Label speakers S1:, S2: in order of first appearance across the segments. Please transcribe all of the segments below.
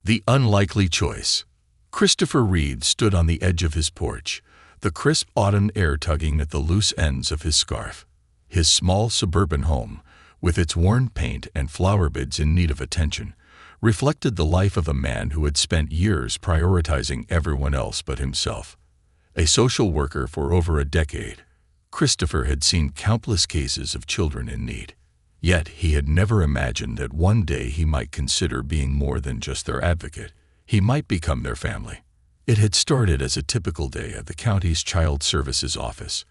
S1: The unlikely choice. Christopher Reed stood on the edge of his porch, the crisp autumn air tugging at the loose ends of his scarf. His small suburban home, with its worn paint and flower beds in need of attention, reflected the life of a man who had spent years prioritizing everyone else but himself. A social worker for over a decade, Christopher had seen countless cases of children in need. Yet he had never imagined that one day he might consider being more than just their advocate. He might become their family. It had started as a typical day at the county's Child Services office.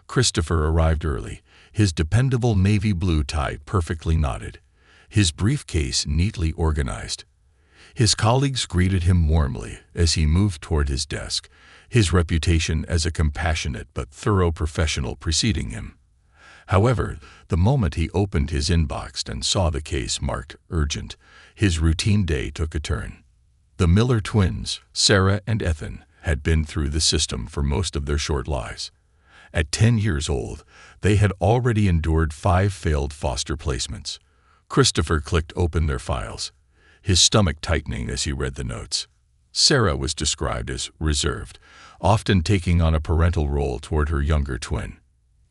S1: Christopher arrived early, his dependable navy blue tie perfectly knotted, his briefcase neatly organized. His colleagues greeted him warmly as he moved toward his desk, his reputation as a compassionate but thorough professional preceding him. However, the moment he opened his inbox and saw the case marked urgent, his routine day took a turn. The Miller twins, Sarah and Ethan, had been through the system for most of their short lives. At 10 years old, they had already endured 5 failed foster placements. Christopher clicked open their files, his stomach tightening as he read the notes. Sarah was described as reserved, often taking on a parental role toward her younger twin.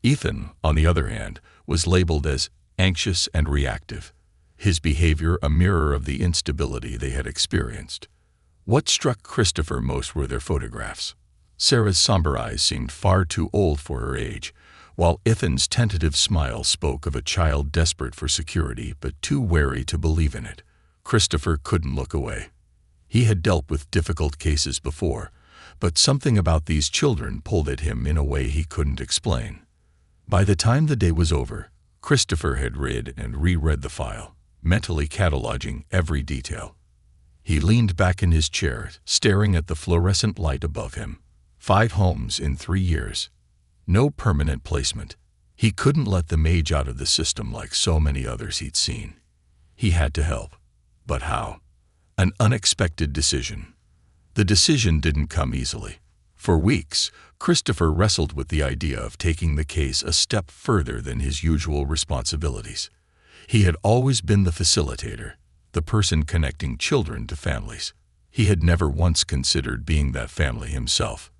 S1: Ethan, on the other hand, was labeled as anxious and reactive, his behavior a mirror of the instability they had experienced. What struck Christopher most were their photographs. Sarah's somber eyes seemed far too old for her age, while Ethan's tentative smile spoke of a child desperate for security but too wary to believe in it. Christopher couldn't look away. He had dealt with difficult cases before, but something about these children pulled at him in a way he couldn't explain. By the time the day was over, Christopher had read and reread the file, mentally cataloging every detail. He leaned back in his chair, staring at the fluorescent light above him. 5 homes in 3 years. No permanent placement. He couldn't let them age out of the system like so many others he'd seen. He had to help. But how? An unexpected decision. The decision didn't come easily. For weeks, Christopher wrestled with the idea of taking the case a step further than his usual responsibilities. He had always been the facilitator, the person connecting children to families. He had never once considered being that family himself.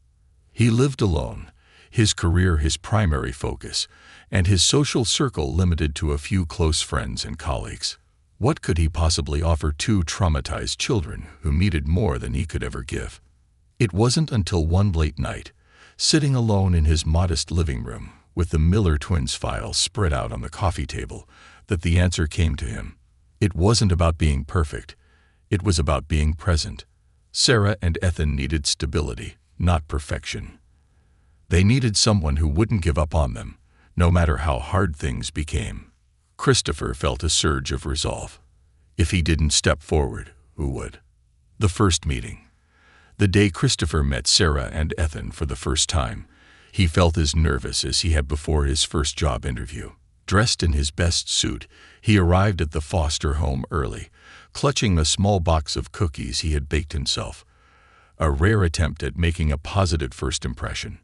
S1: He lived alone, his career his primary focus, and his social circle limited to a few close friends and colleagues. What could he possibly offer 2 traumatized children who needed more than he could ever give? It wasn't until one late night, sitting alone in his modest living room with the Miller twins file spread out on the coffee table, that the answer came to him. It wasn't about being perfect. It was about being present. Sarah and Ethan needed stability, not perfection. They needed someone who wouldn't give up on them, no matter how hard things became. Christopher felt a surge of resolve. If he didn't step forward, who would? The first meeting. The day Christopher met Sarah and Ethan for the first time, he felt as nervous as he had before his first job interview. Dressed in his best suit, he arrived at the foster home early, clutching a small box of cookies he had baked himself, a rare attempt at making a positive first impression.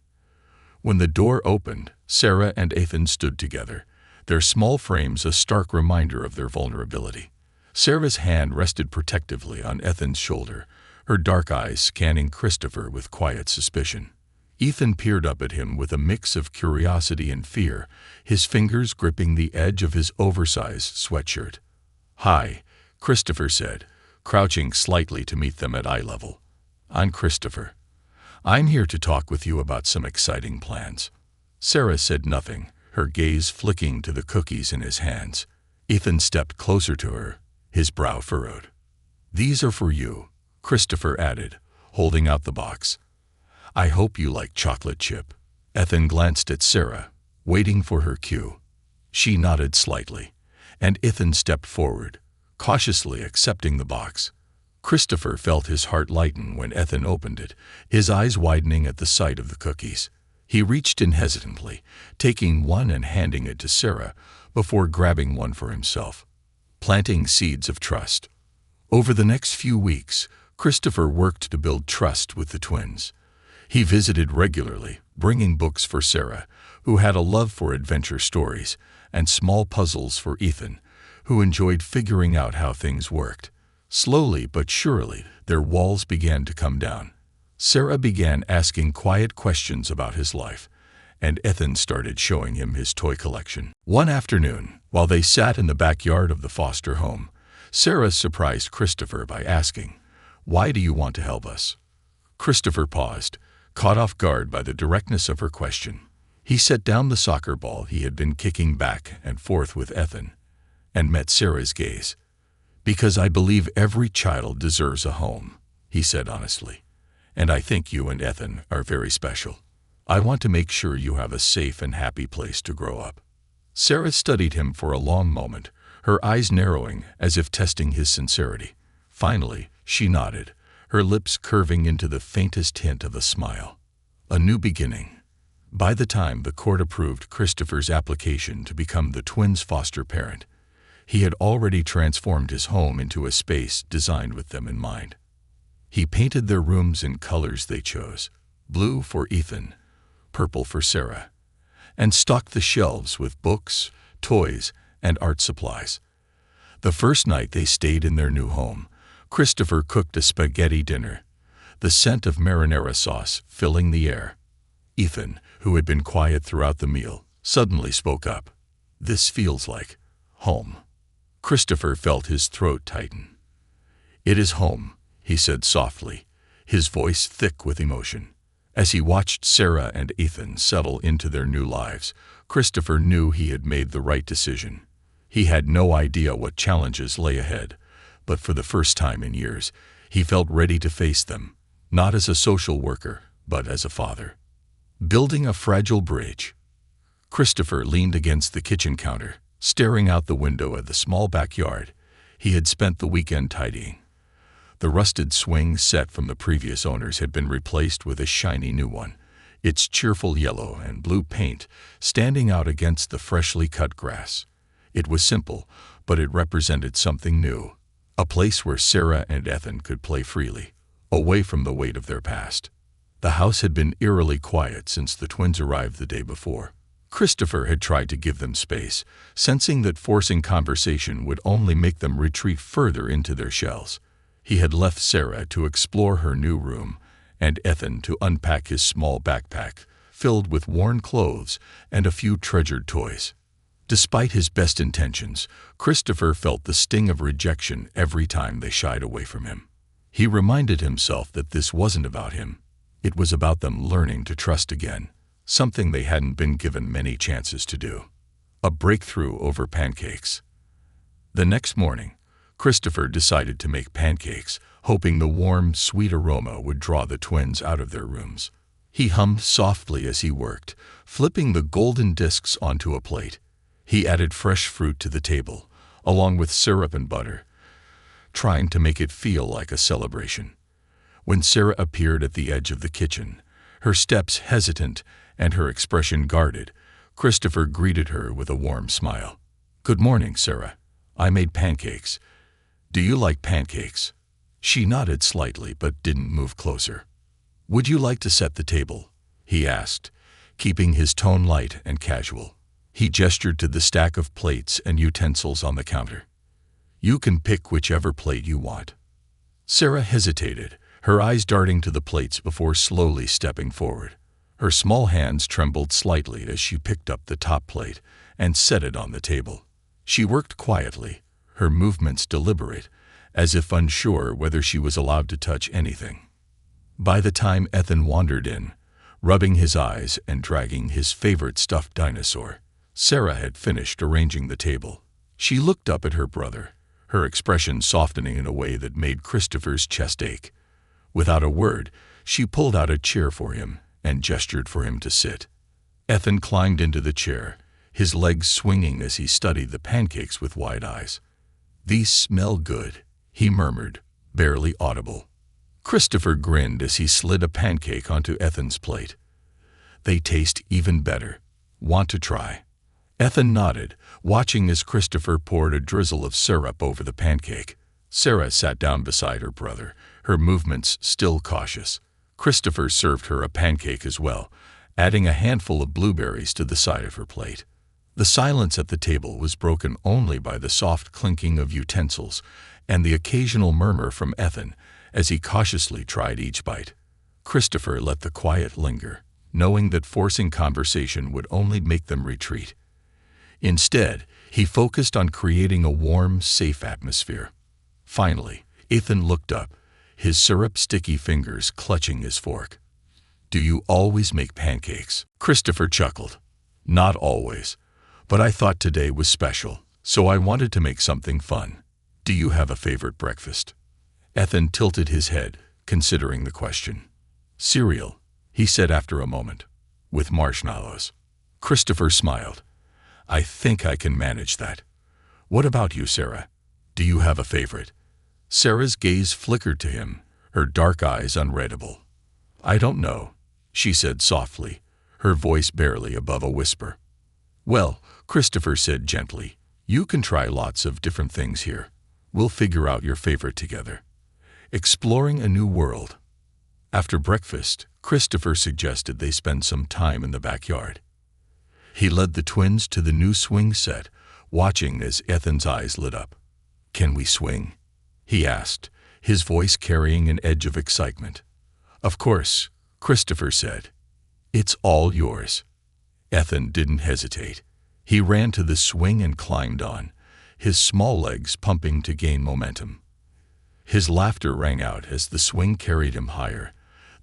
S1: When the door opened, Sarah and Ethan stood together, their small frames a stark reminder of their vulnerability. Sarah's hand rested protectively on Ethan's shoulder, her dark eyes scanning Christopher with quiet suspicion. Ethan peered up at him with a mix of curiosity and fear, his fingers gripping the edge of his oversized sweatshirt. "Hi," Christopher said, crouching slightly to meet them at eye level. "I'm Christopher. I'm here to talk with you about some exciting plans." Sarah said nothing, her gaze flicking to the cookies in his hands. Ethan stepped closer to her, his brow furrowed. "These are for you," Christopher added, holding out the box. "I hope you like chocolate chip." Ethan glanced at Sarah, waiting for her cue. She nodded slightly, and Ethan stepped forward, cautiously accepting the box. Christopher felt his heart lighten when Ethan opened it, his eyes widening at the sight of the cookies. He reached in hesitantly, taking one and handing it to Sarah, before grabbing one for himself. Planting seeds of trust. Over the next few weeks, Christopher worked to build trust with the twins. He visited regularly, bringing books for Sarah, who had a love for adventure stories, and small puzzles for Ethan, who enjoyed figuring out how things worked. Slowly but surely, their walls began to come down. Sarah began asking quiet questions about his life, and Ethan started showing him his toy collection. One afternoon, while they sat in the backyard of the foster home, Sarah surprised Christopher by asking, "Why do you want to help us?" Christopher paused, caught off guard by the directness of her question. He set down the soccer ball he had been kicking back and forth with Ethan, and met Sarah's gaze. "Because I believe every child deserves a home," he said honestly. "And I think you and Ethan are very special. I want to make sure you have a safe and happy place to grow up." Sarah studied him for a long moment, her eyes narrowing as if testing his sincerity. Finally, she nodded, her lips curving into the faintest hint of a smile. A new beginning. By the time the court approved Christopher's application to become the twins' foster parent, he had already transformed his home into a space designed with them in mind. He painted their rooms in colors they chose, blue for Ethan, purple for Sarah, and stocked the shelves with books, toys, and art supplies. The first night they stayed in their new home, Christopher cooked a spaghetti dinner, the scent of marinara sauce filling the air. Ethan, who had been quiet throughout the meal, suddenly spoke up. "This feels like home." Christopher felt his throat tighten. "It is home," he said softly, his voice thick with emotion. As he watched Sarah and Ethan settle into their new lives, Christopher knew he had made the right decision. He had no idea what challenges lay ahead, but for the first time in years, he felt ready to face them, not as a social worker, but as a father. Building a fragile bridge. Christopher leaned against the kitchen counter, staring out the window at the small backyard he had spent the weekend tidying. The rusted swing set from the previous owners had been replaced with a shiny new one, its cheerful yellow and blue paint standing out against the freshly cut grass. It was simple, but it represented something new, a place where Sarah and Ethan could play freely, away from the weight of their past. The house had been eerily quiet since the twins arrived the day before. Christopher had tried to give them space, sensing that forcing conversation would only make them retreat further into their shells. He had left Sarah to explore her new room, and Ethan to unpack his small backpack, filled with worn clothes and a few treasured toys. Despite his best intentions, Christopher felt the sting of rejection every time they shied away from him. He reminded himself that this wasn't about him. It was about them learning to trust again, something they hadn't been given many chances to do. A breakthrough over pancakes. The next morning, Christopher decided to make pancakes, hoping the warm, sweet aroma would draw the twins out of their rooms. He hummed softly as he worked, flipping the golden discs onto a plate. He added fresh fruit to the table, along with syrup and butter, trying to make it feel like a celebration. When Sarah appeared at the edge of the kitchen, her steps hesitant and her expression guarded, Christopher greeted her with a warm smile. "Good morning, Sarah. I made pancakes. Do you like pancakes?" She nodded slightly but didn't move closer. "Would you like to set the table?" he asked, keeping his tone light and casual. He gestured to the stack of plates and utensils on the counter. "You can pick whichever plate you want." Sarah hesitated, her eyes darting to the plates before slowly stepping forward. Her small hands trembled slightly as she picked up the top plate and set it on the table. She worked quietly, her movements deliberate, as if unsure whether she was allowed to touch anything. By the time Ethan wandered in, rubbing his eyes and dragging his favorite stuffed dinosaur, Sarah had finished arranging the table. She looked up at her brother, her expression softening in a way that made Christopher's chest ache. Without a word, she pulled out a chair for him and gestured for him to sit. Ethan climbed into the chair, his legs swinging as he studied the pancakes with wide eyes. "These smell good," he murmured, barely audible. Christopher grinned as he slid a pancake onto Ethan's plate. "They taste even better. Want to try?" Ethan nodded, watching as Christopher poured a drizzle of syrup over the pancake. Sarah sat down beside her brother, her movements still cautious. Christopher served her a pancake as well, adding a handful of blueberries to the side of her plate. The silence at the table was broken only by the soft clinking of utensils and the occasional murmur from Ethan as he cautiously tried each bite. Christopher let the quiet linger, knowing that forcing conversation would only make them retreat. Instead, he focused on creating a warm, safe atmosphere. Finally, Ethan looked up, his syrup-sticky fingers clutching his fork. "Do you always make pancakes?" Christopher chuckled. "Not always, but I thought today was special, so I wanted to make something fun. Do you have a favorite breakfast?" Ethan tilted his head, considering the question. "Cereal," he said after a moment, "with marshmallows." Christopher smiled. "I think I can manage that. What about you, Sarah? Do you have a favorite?" Sarah's gaze flickered to him, her dark eyes unreadable. "I don't know," she said softly, her voice barely above a whisper. "Well," Christopher said gently, "you can try lots of different things here. We'll figure out your favorite together." Exploring a new world. After breakfast, Christopher suggested they spend some time in the backyard. He led the twins to the new swing set, watching as Ethan's eyes lit up. "Can we swing?" he asked, his voice carrying an edge of excitement. "Of course," Christopher said. "It's all yours." Ethan didn't hesitate. He ran to the swing and climbed on, his small legs pumping to gain momentum. His laughter rang out as the swing carried him higher,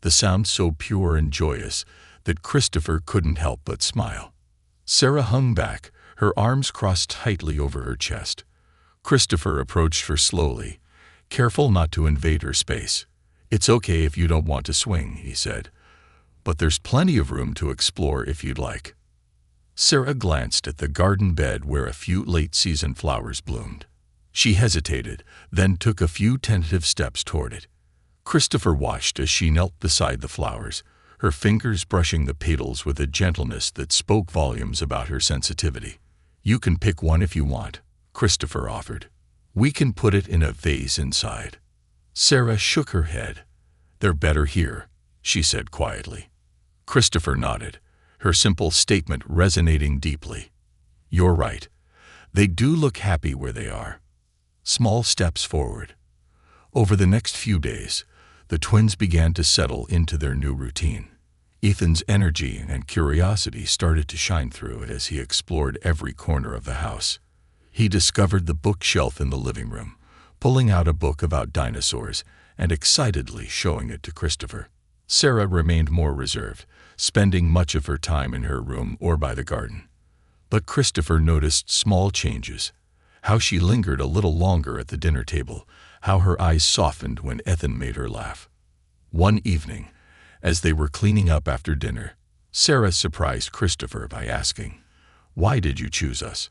S1: the sound so pure and joyous that Christopher couldn't help but smile. Sarah hung back, her arms crossed tightly over her chest. Christopher approached her slowly, careful not to invade her space. "It's okay if you don't want to swing," he said, "but there's plenty of room to explore if you'd like." Sarah glanced at the garden bed where a few late-season flowers bloomed. She hesitated, then took a few tentative steps toward it. Christopher watched as she knelt beside the flowers, her fingers brushing the petals with a gentleness that spoke volumes about her sensitivity. "You can pick one if you want," Christopher offered. "We can put it in a vase inside." Sarah shook her head. "They're better here," she said quietly. Christopher nodded, her simple statement resonating deeply. "You're right. They do look happy where they are." Small steps forward. Over the next few days, the twins began to settle into their new routine. Ethan's energy and curiosity started to shine through it as he explored every corner of the house. He discovered the bookshelf in the living room, pulling out a book about dinosaurs and excitedly showing it to Christopher. Sarah remained more reserved, spending much of her time in her room or by the garden. But Christopher noticed small changes. How she lingered a little longer at the dinner table, how her eyes softened when Ethan made her laugh. One evening, as they were cleaning up after dinner, Sarah surprised Christopher by asking, "Why did you choose us?"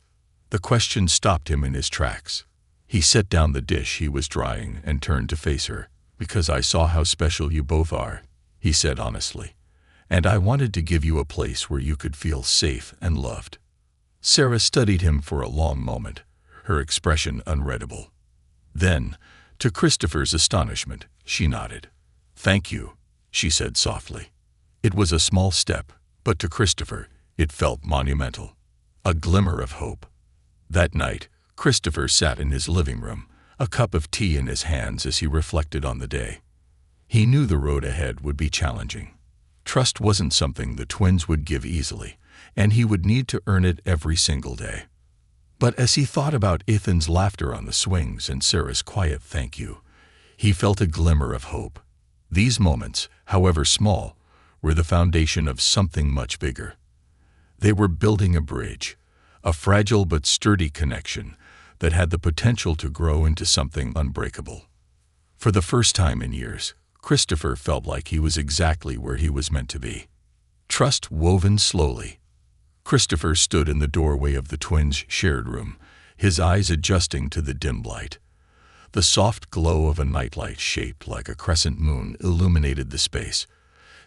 S1: The question stopped him in his tracks. He set down the dish he was drying and turned to face her. "Because I saw how special you both are," he said honestly, "and I wanted to give you a place where you could feel safe and loved." Sarah studied him for a long moment, her expression unreadable. Then, to Christopher's astonishment, she nodded. "Thank you," she said softly. It was a small step, but to Christopher, it felt monumental. A glimmer of hope. That night, Christopher sat in his living room, a cup of tea in his hands as he reflected on the day. He knew the road ahead would be challenging. Trust wasn't something the twins would give easily, and he would need to earn it every single day. But as he thought about Ethan's laughter on the swings and Sarah's quiet thank you, he felt a glimmer of hope. These moments, however small, were the foundation of something much bigger. They were building a bridge, a fragile but sturdy connection that had the potential to grow into something unbreakable. For the first time in years, Christopher felt like he was exactly where he was meant to be. Trust woven slowly. Christopher stood in the doorway of the twins' shared room, his eyes adjusting to the dim light. The soft glow of a nightlight shaped like a crescent moon illuminated the space.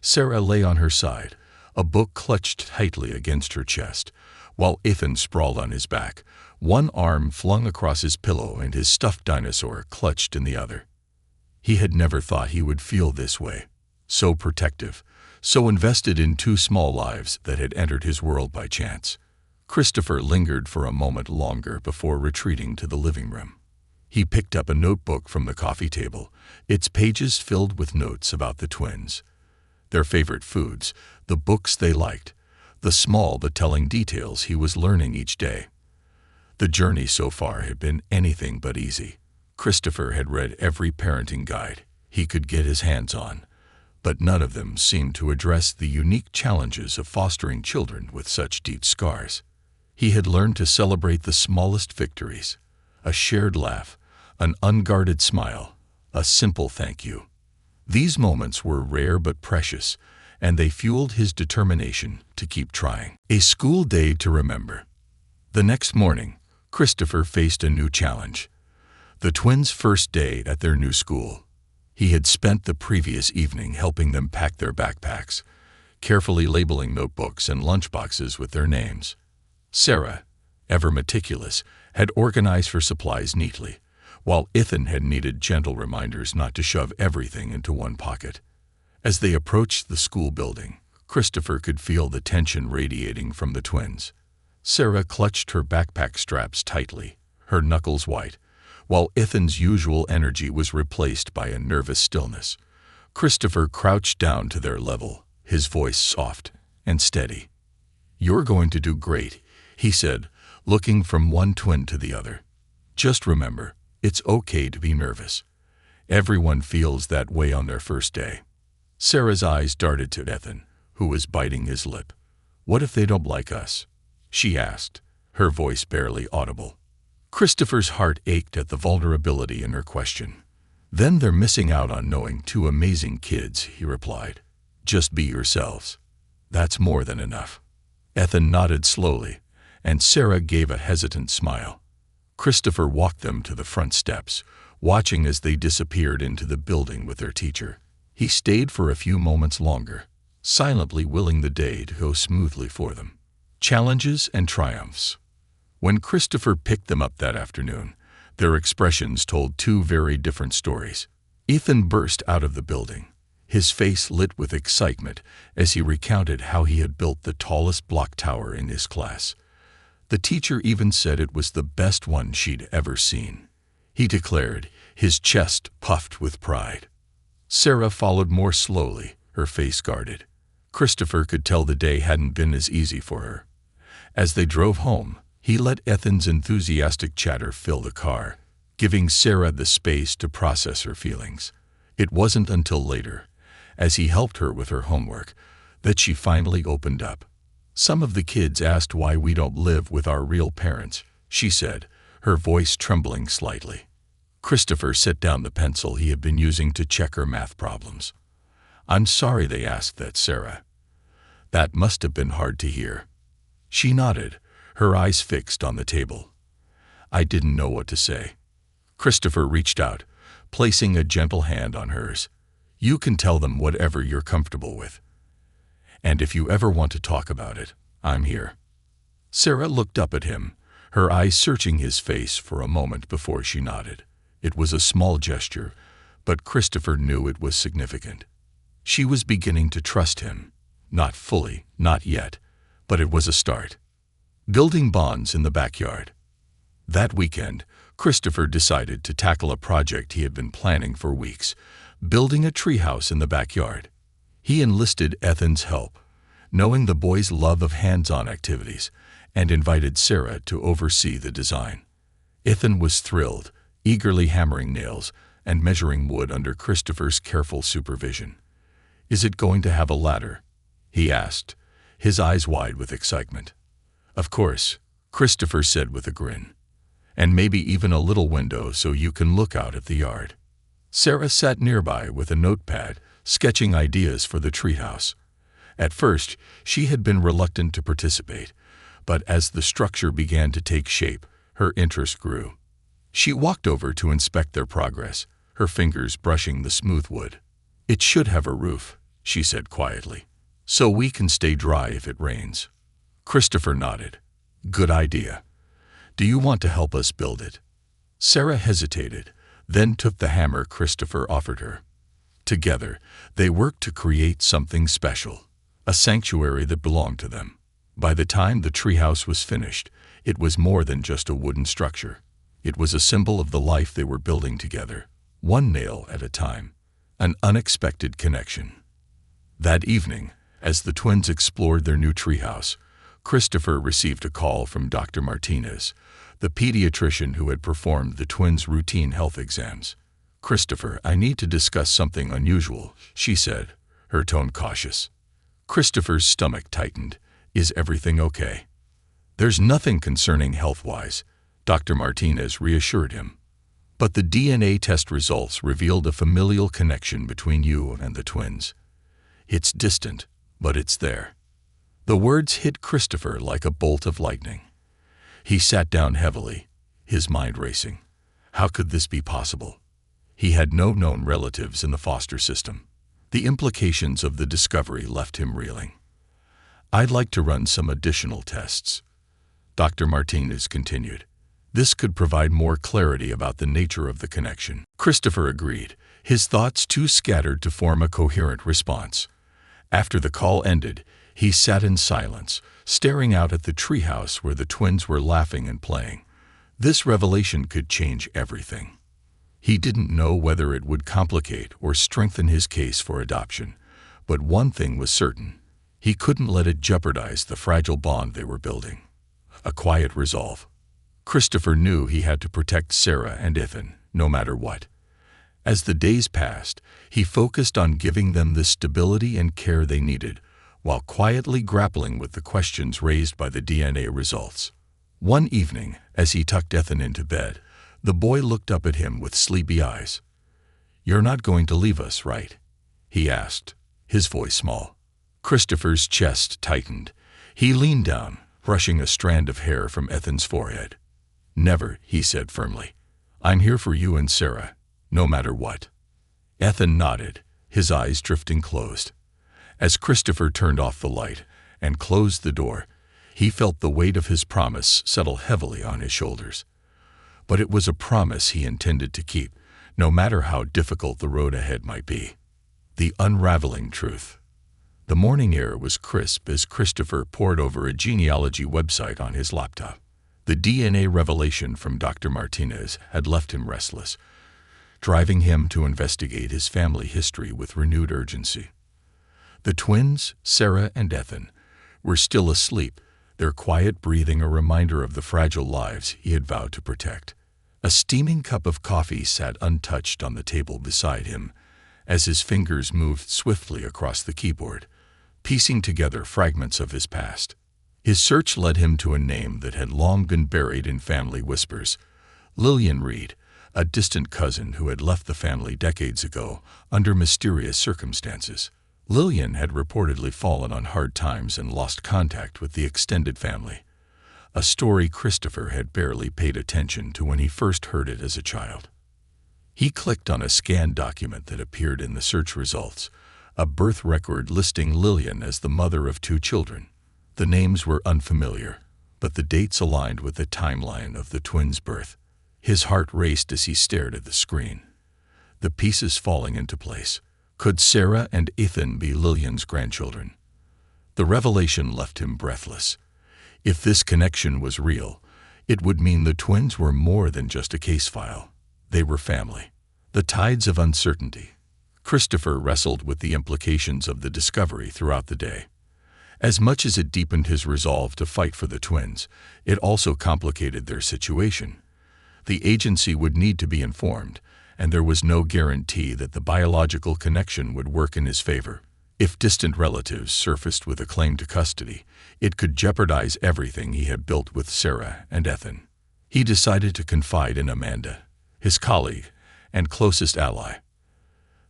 S1: Sarah lay on her side, a book clutched tightly against her chest, while Ethan sprawled on his back, one arm flung across his pillow and his stuffed dinosaur clutched in the other. He had never thought he would feel this way, so protective, so invested in two small lives that had entered his world by chance. Christopher lingered for a moment longer before retreating to the living room. He picked up a notebook from the coffee table, its pages filled with notes about the twins. Their favorite foods, the books they liked, the small but telling details he was learning each day. The journey so far had been anything but easy. Christopher had read every parenting guide he could get his hands on, but none of them seemed to address the unique challenges of fostering children with such deep scars. He had learned to celebrate the smallest victories, a shared laugh, an unguarded smile, a simple thank you. These moments were rare but precious, and they fueled his determination to keep trying. A school day to remember. The next morning, Christopher faced a new challenge. The twins' first day at their new school. He had spent the previous evening helping them pack their backpacks, carefully labeling notebooks and lunchboxes with their names. Sarah, ever meticulous, had organized her supplies neatly, while Ethan had needed gentle reminders not to shove everything into one pocket. As they approached the school building, Christopher could feel the tension radiating from the twins. Sarah clutched her backpack straps tightly, her knuckles white, while Ethan's usual energy was replaced by a nervous stillness. Christopher crouched down to their level, his voice soft and steady. "You're going to do great," he said, looking from one twin to the other. "Just remember, it's okay to be nervous. Everyone feels that way on their first day." Sarah's eyes darted to Ethan, who was biting his lip. "What if they don't like us?" she asked, her voice barely audible. Christopher's heart ached at the vulnerability in her question. "Then they're missing out on knowing two amazing kids," he replied. "Just be yourselves. That's more than enough." Ethan nodded slowly, and Sarah gave a hesitant smile. Christopher walked them to the front steps, watching as they disappeared into the building with their teacher. He stayed for a few moments longer, silently willing the day to go smoothly for them. Challenges and triumphs. When Christopher picked them up that afternoon, their expressions told two very different stories. Ethan burst out of the building, his face lit with excitement as he recounted how he had built the tallest block tower in his class. The teacher even said it was the best one she'd ever seen. He declared, his chest puffed with pride. Sarah followed more slowly, her face guarded. Christopher could tell the day hadn't been as easy for her. As they drove home, he let Ethan's enthusiastic chatter fill the car, giving Sarah the space to process her feelings. It wasn't until later, as he helped her with her homework, that she finally opened up. "Some of the kids asked why we don't live with our real parents," she said, her voice trembling slightly. Christopher set down the pencil he had been using to check her math problems. "I'm sorry they asked that, Sarah. That must have been hard to hear." She nodded, her eyes fixed on the table. "I didn't know what to say." Christopher reached out, placing a gentle hand on hers. "You can tell them whatever you're comfortable with. And if you ever want to talk about it, I'm here." Sarah looked up at him, her eyes searching his face for a moment before she nodded. It was a small gesture, but Christopher knew it was significant. She was beginning to trust him. Not fully, not yet, but it was a start. Building bonds in the backyard. That weekend, Christopher decided to tackle a project he had been planning for weeks, building a treehouse in the backyard. He enlisted Ethan's help, knowing the boy's love of hands-on activities, and invited Sarah to oversee the design. Ethan was thrilled, eagerly hammering nails and measuring wood under Christopher's careful supervision. "Is it going to have a ladder?" he asked, his eyes wide with excitement. "Of course," Christopher said with a grin. "And maybe even a little window so you can look out at the yard." Sarah sat nearby with a notepad, sketching ideas for the treehouse. At first, she had been reluctant to participate, but as the structure began to take shape, her interest grew. She walked over to inspect their progress, her fingers brushing the smooth wood. "It should have a roof," she said quietly, "so we can stay dry if it rains." Christopher nodded. "Good idea. Do you want to help us build it?" Sarah hesitated, then took the hammer Christopher offered her. Together, they worked to create something special, a sanctuary that belonged to them. By the time the treehouse was finished, it was more than just a wooden structure. It was a symbol of the life they were building together, one nail at a time, an unexpected connection. That evening, as the twins explored their new treehouse, Christopher received a call from Dr. Martinez, the pediatrician who had performed the twins' routine health exams. "Christopher, I need to discuss something unusual," she said, her tone cautious. Christopher's stomach tightened. "Is everything okay?" "There's nothing concerning health-wise," Dr. Martinez reassured him. "But the DNA test results revealed a familial connection between you and the twins. It's distant, but it's there." The words hit Christopher like a bolt of lightning. He sat down heavily, his mind racing. How could this be possible? He had no known relatives in the foster system. The implications of the discovery left him reeling. "I'd like to run some additional tests," Dr. Martinez continued. "This could provide more clarity about the nature of the connection." Christopher agreed, his thoughts too scattered to form a coherent response. After the call ended, he sat in silence, staring out at the treehouse where the twins were laughing and playing. This revelation could change everything. He didn't know whether it would complicate or strengthen his case for adoption, but one thing was certain: he couldn't let it jeopardize the fragile bond they were building. A quiet resolve. Christopher knew he had to protect Sarah and Ethan, no matter what. As the days passed, he focused on giving them the stability and care they needed, while quietly grappling with the questions raised by the DNA results. One evening, as he tucked Ethan into bed, the boy looked up at him with sleepy eyes. "You're not going to leave us, right?" he asked, his voice small. Christopher's chest tightened. He leaned down, brushing a strand of hair from Ethan's forehead. "Never," he said firmly. "I'm here for you and Sarah, no matter what." Ethan nodded, his eyes drifting closed. As Christopher turned off the light and closed the door, he felt the weight of his promise settle heavily on his shoulders. But it was a promise he intended to keep, no matter how difficult the road ahead might be. The unraveling truth. The morning air was crisp as Christopher pored over a genealogy website on his laptop. The DNA revelation from Dr. Martinez had left him restless, driving him to investigate his family history with renewed urgency. The twins, Sarah and Ethan, were still asleep, their quiet breathing a reminder of the fragile lives he had vowed to protect. A steaming cup of coffee sat untouched on the table beside him, as his fingers moved swiftly across the keyboard, piecing together fragments of his past. His search led him to a name that had long been buried in family whispers: Lillian Reed, a distant cousin who had left the family decades ago under mysterious circumstances. Lillian had reportedly fallen on hard times and lost contact with the extended family, a story Christopher had barely paid attention to when he first heard it as a child. He clicked on a scanned document that appeared in the search results, a birth record listing Lillian as the mother of 2 children. The names were unfamiliar, but the dates aligned with the timeline of the twins' birth. His heart raced as he stared at the screen, the pieces falling into place. Could Sarah and Ethan be Lillian's grandchildren? The revelation left him breathless. If this connection was real, it would mean the twins were more than just a case file. They were family. The tides of uncertainty. Christopher wrestled with the implications of the discovery throughout the day. As much as it deepened his resolve to fight for the twins, it also complicated their situation. The agency would need to be informed, and there was no guarantee that the biological connection would work in his favor. If distant relatives surfaced with a claim to custody, it could jeopardize everything he had built with Sarah and Ethan. He decided to confide in Amanda, his colleague and closest ally.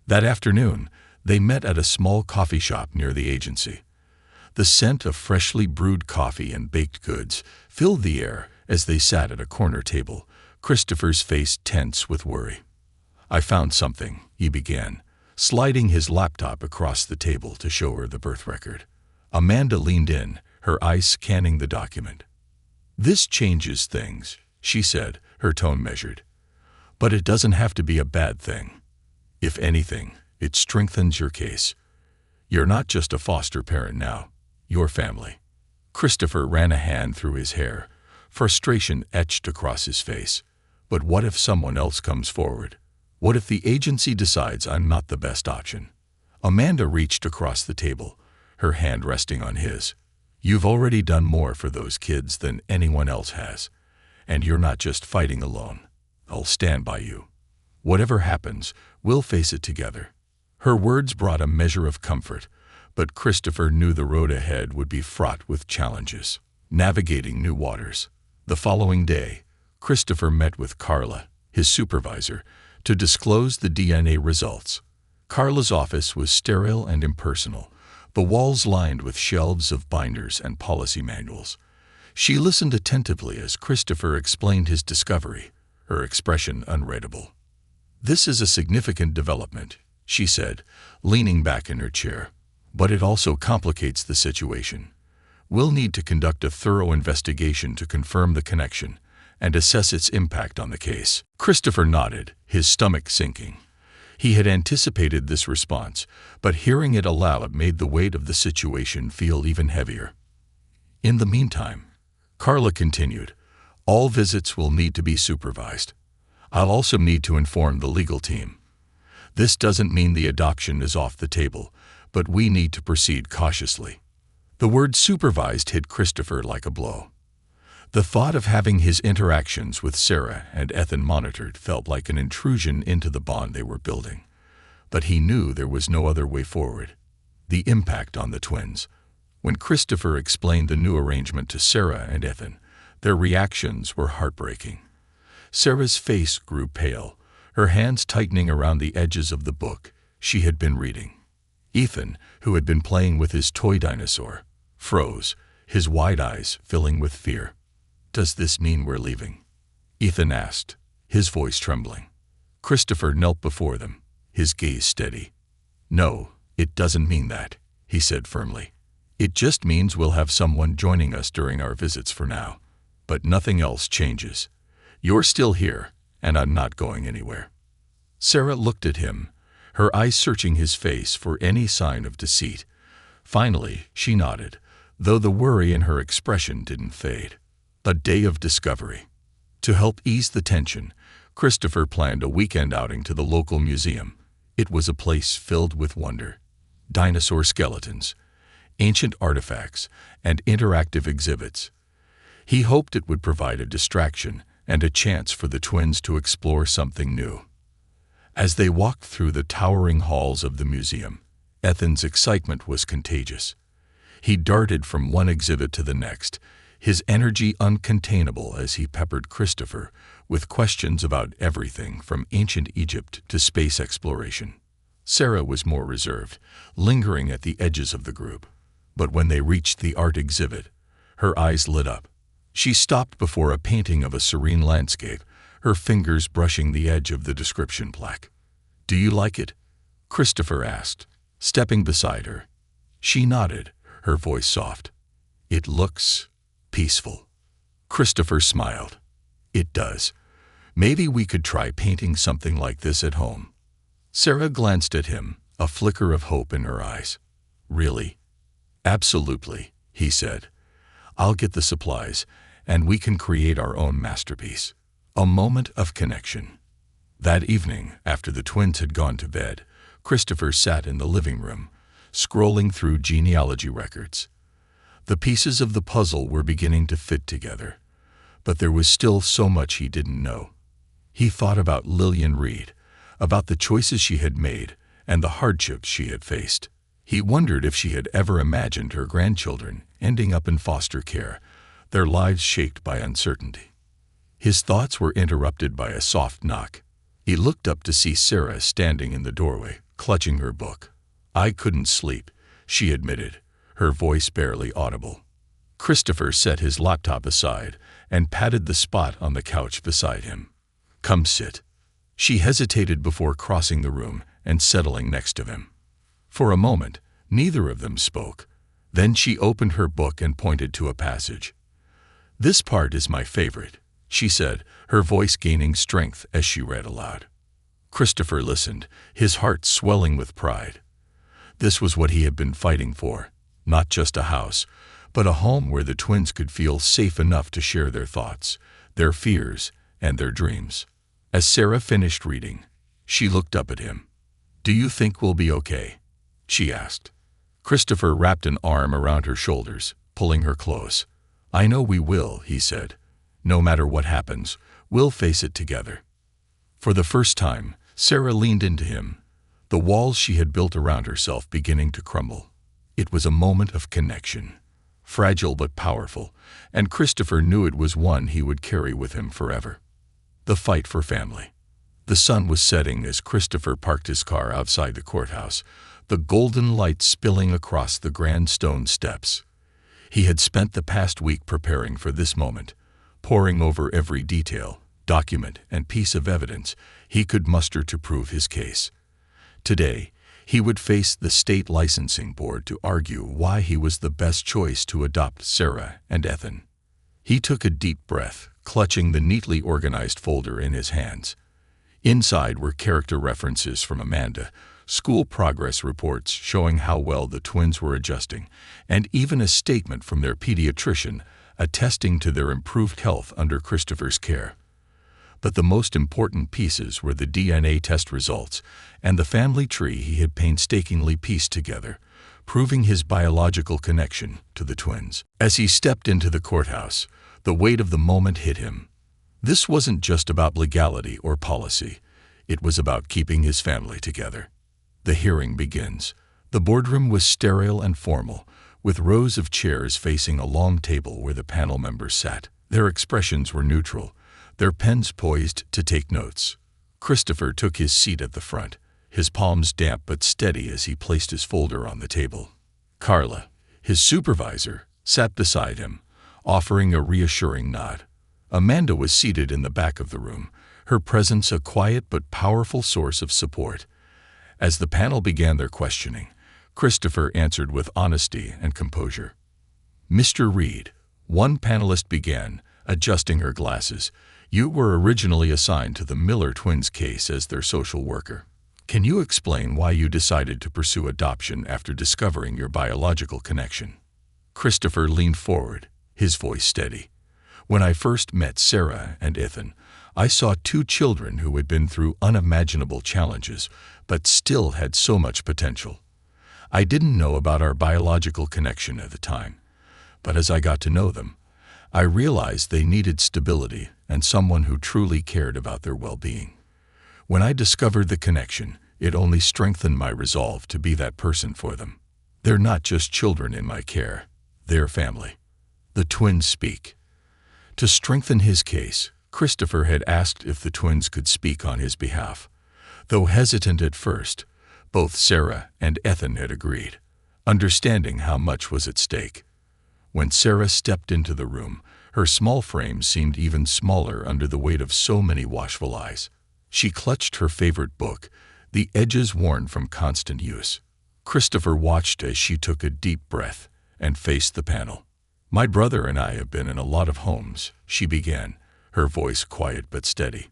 S1: That afternoon, they met at a small coffee shop near the agency. The scent of freshly brewed coffee and baked goods filled the air as they sat at a corner table, Christopher's face tense with worry. "I found something," he began, sliding his laptop across the table to show her the birth record. Amanda leaned in, her eyes scanning the document. "This changes things," she said, her tone measured. "But it doesn't have to be a bad thing. If anything, it strengthens your case. You're not just a foster parent now, you're family." Christopher ran a hand through his hair, frustration etched across his face. But what if someone else comes forward? What if the agency decides I'm not the best option? Amanda reached across the table, her hand resting on his. You've already done more for those kids than anyone else has. And you're not just fighting alone. I'll stand by you. Whatever happens, we'll face it together. Her words brought a measure of comfort, but Christopher knew the road ahead would be fraught with challenges. Navigating new waters. The following day, Christopher met with Carla, his supervisor, to disclose the DNA results. Carla's office was sterile and impersonal, the walls lined with shelves of binders and policy manuals. She listened attentively as Christopher explained his discovery, her expression unreadable. "This is a significant development," she said, leaning back in her chair. "But it also complicates the situation. We'll need to conduct a thorough investigation to confirm the connection and assess its impact on the case." Christopher nodded, his stomach sinking. He had anticipated this response, but hearing it aloud made the weight of the situation feel even heavier. "In the meantime," Carla continued, "all visits will need to be supervised. I'll also need to inform the legal team. This doesn't mean the adoption is off the table, but we need to proceed cautiously." The word supervised hit Christopher like a blow. The thought of having his interactions with Sarah and Ethan monitored felt like an intrusion into the bond they were building. But he knew there was no other way forward. The impact on the twins. When Christopher explained the new arrangement to Sarah and Ethan, their reactions were heartbreaking. Sarah's face grew pale, her hands tightening around the edges of the book she had been reading. Ethan, who had been playing with his toy dinosaur, froze, his wide eyes filling with fear. "Does this mean we're leaving?" Ethan asked, his voice trembling. Christopher knelt before them, his gaze steady. "No, it doesn't mean that," he said firmly. "It just means we'll have someone joining us during our visits for now. But nothing else changes. You're still here, and I'm not going anywhere." Sarah looked at him, her eyes searching his face for any sign of deceit. Finally, she nodded, though the worry in her expression didn't fade. A day of discovery. To help ease the tension, Christopher planned a weekend outing to the local museum. It was a place filled with wonder. Dinosaur skeletons, ancient artifacts, and interactive exhibits. He hoped it would provide a distraction and a chance for the twins to explore something new. As they walked through the towering halls of the museum, Ethan's excitement was contagious. He darted from one exhibit to the next, his energy uncontainable as he peppered Christopher with questions about everything from ancient Egypt to space exploration. Sarah was more reserved, lingering at the edges of the group. But when they reached the art exhibit, her eyes lit up. She stopped before a painting of a serene landscape, her fingers brushing the edge of the description plaque. "Do you like it?" Christopher asked, stepping beside her. She nodded, her voice soft. "It looks peaceful." Christopher smiled. "It does. Maybe we could try painting something like this at home." Sarah glanced at him, a flicker of hope in her eyes. "Really?" "Absolutely," he said. "I'll get the supplies, and we can create our own masterpiece." A moment of connection. That evening, after the twins had gone to bed, Christopher sat in the living room, scrolling through genealogy records. The pieces of the puzzle were beginning to fit together, but there was still so much he didn't know. He thought about Lillian Reed, about the choices she had made and the hardships she had faced. He wondered if she had ever imagined her grandchildren ending up in foster care, their lives shaped by uncertainty. His thoughts were interrupted by a soft knock. He looked up to see Sarah standing in the doorway, clutching her book. "I couldn't sleep," she admitted, her voice barely audible. Christopher set his laptop aside and patted the spot on the couch beside him. "Come sit." She hesitated before crossing the room and settling next to him. For a moment, neither of them spoke. Then she opened her book and pointed to a passage. "This part is my favorite," she said, her voice gaining strength as she read aloud. Christopher listened, his heart swelling with pride. This was what he had been fighting for, not just a house, but a home where the twins could feel safe enough to share their thoughts, their fears, and their dreams. As Sarah finished reading, she looked up at him. "Do you think we'll be okay?" she asked. Christopher wrapped an arm around her shoulders, pulling her close. "I know we will," he said. "No matter what happens, we'll face it together." For the first time, Sarah leaned into him, the walls she had built around herself beginning to crumble. It was a moment of connection, fragile but powerful, and Christopher knew it was one he would carry with him forever. The fight for family. The sun was setting as Christopher parked his car outside the courthouse, the golden light spilling across the grand stone steps. He had spent the past week preparing for this moment, poring over every detail, document, and piece of evidence he could muster to prove his case. Today, he would face the state licensing board to argue why he was the best choice to adopt Sarah and Ethan. He took a deep breath, clutching the neatly organized folder in his hands. Inside were character references from Amanda, school progress reports showing how well the twins were adjusting, and even a statement from their pediatrician attesting to their improved health under Christopher's care. But the most important pieces were the DNA test results and the family tree he had painstakingly pieced together, proving his biological connection to the twins. As he stepped into the courthouse, the weight of the moment hit him. This wasn't just about legality or policy. It was about keeping his family together. The hearing begins. The boardroom was sterile and formal, with rows of chairs facing a long table where the panel members sat. Their expressions were neutral, their pens poised to take notes. Christopher took his seat at the front, his palms damp but steady as he placed his folder on the table. Carla, his supervisor, sat beside him, offering a reassuring nod. Amanda was seated in the back of the room, her presence a quiet but powerful source of support. As the panel began their questioning, Christopher answered with honesty and composure. "Mr. Reed," one panelist began, adjusting her glasses, "you were originally assigned to the Miller twins case as their social worker. Can you explain why you decided to pursue adoption after discovering your biological connection?" Christopher leaned forward, his voice steady. "When I first met Sarah and Ethan, I saw two children who had been through unimaginable challenges, but still had so much potential. I didn't know about our biological connection at the time, but as I got to know them, I realized they needed stability and someone who truly cared about their well-being. When I discovered the connection, it only strengthened my resolve to be that person for them. They're not just children in my care, they're family." The twins speak. To strengthen his case, Christopher had asked if the twins could speak on his behalf. Though hesitant at first, both Sarah and Ethan had agreed, understanding how much was at stake. When Sarah stepped into the room, her small frame seemed even smaller under the weight of so many watchful eyes. She clutched her favorite book, the edges worn from constant use. Christopher watched as she took a deep breath and faced the panel. "My brother and I have been in a lot of homes," she began, her voice quiet but steady.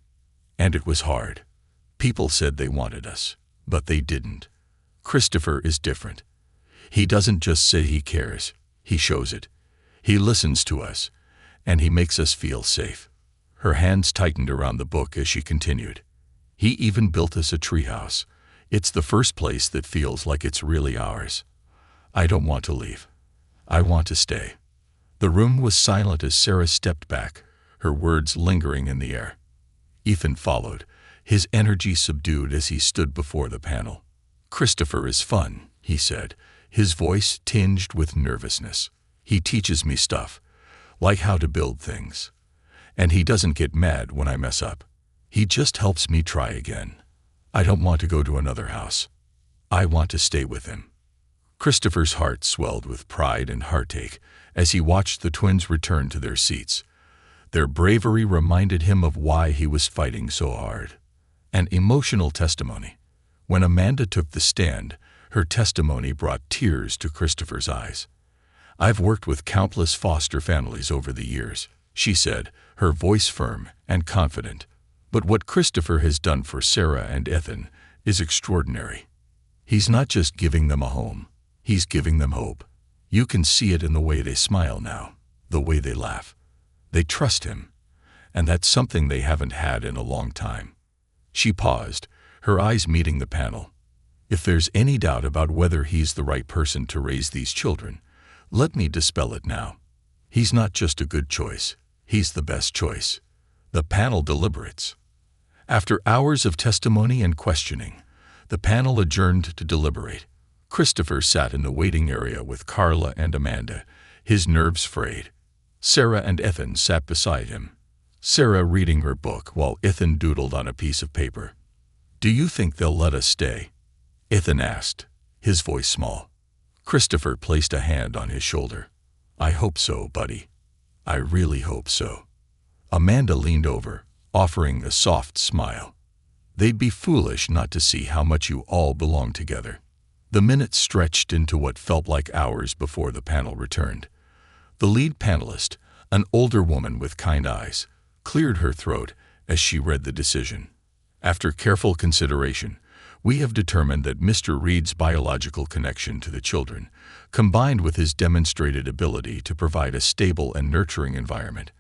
S1: "And it was hard. People said they wanted us, but they didn't. Christopher is different. He doesn't just say he cares, he shows it. He listens to us, and he makes us feel safe." Her hands tightened around the book as she continued. "He even built us a treehouse. It's the first place that feels like it's really ours. I don't want to leave. I want to stay." The room was silent as Sarah stepped back, her words lingering in the air. Ethan followed, his energy subdued as he stood before the panel. "Christopher is fun," he said, his voice tinged with nervousness. "He teaches me stuff, like how to build things. And he doesn't get mad when I mess up. He just helps me try again. I don't want to go to another house. I want to stay with him." Christopher's heart swelled with pride and heartache as he watched the twins return to their seats. Their bravery reminded him of why he was fighting so hard. An emotional testimony. When Amanda took the stand, her testimony brought tears to Christopher's eyes. "I've worked with countless foster families over the years," she said, her voice firm and confident. "But what Christopher has done for Sarah and Ethan is extraordinary. He's not just giving them a home, he's giving them hope. You can see it in the way they smile now, the way they laugh. They trust him. and that's something they haven't had in a long time. She paused, her eyes meeting the panel. If there's any doubt about whether he's the right person to raise these children, let me dispel it now. He's not just a good choice, he's the best choice. The panel deliberates. After hours of testimony and questioning, the panel adjourned to deliberate. Christopher sat in the waiting area with Carla and Amanda, his nerves frayed. Sarah and Ethan sat beside him, Sarah reading her book while Ethan doodled on a piece of paper. "Do you think they'll let us stay?" Ethan asked, his voice small. Christopher placed a hand on his shoulder. "I hope so, buddy. I really hope so." Amanda leaned over, offering a soft smile. "They'd be foolish not to see how much you all belong together." The minutes stretched into what felt like hours before the panel returned. The lead panelist, an older woman with kind eyes, cleared her throat as she read the decision. "After careful consideration, we have determined that Mr. Reed's biological connection to the children, combined with his demonstrated ability to provide a stable and nurturing environment,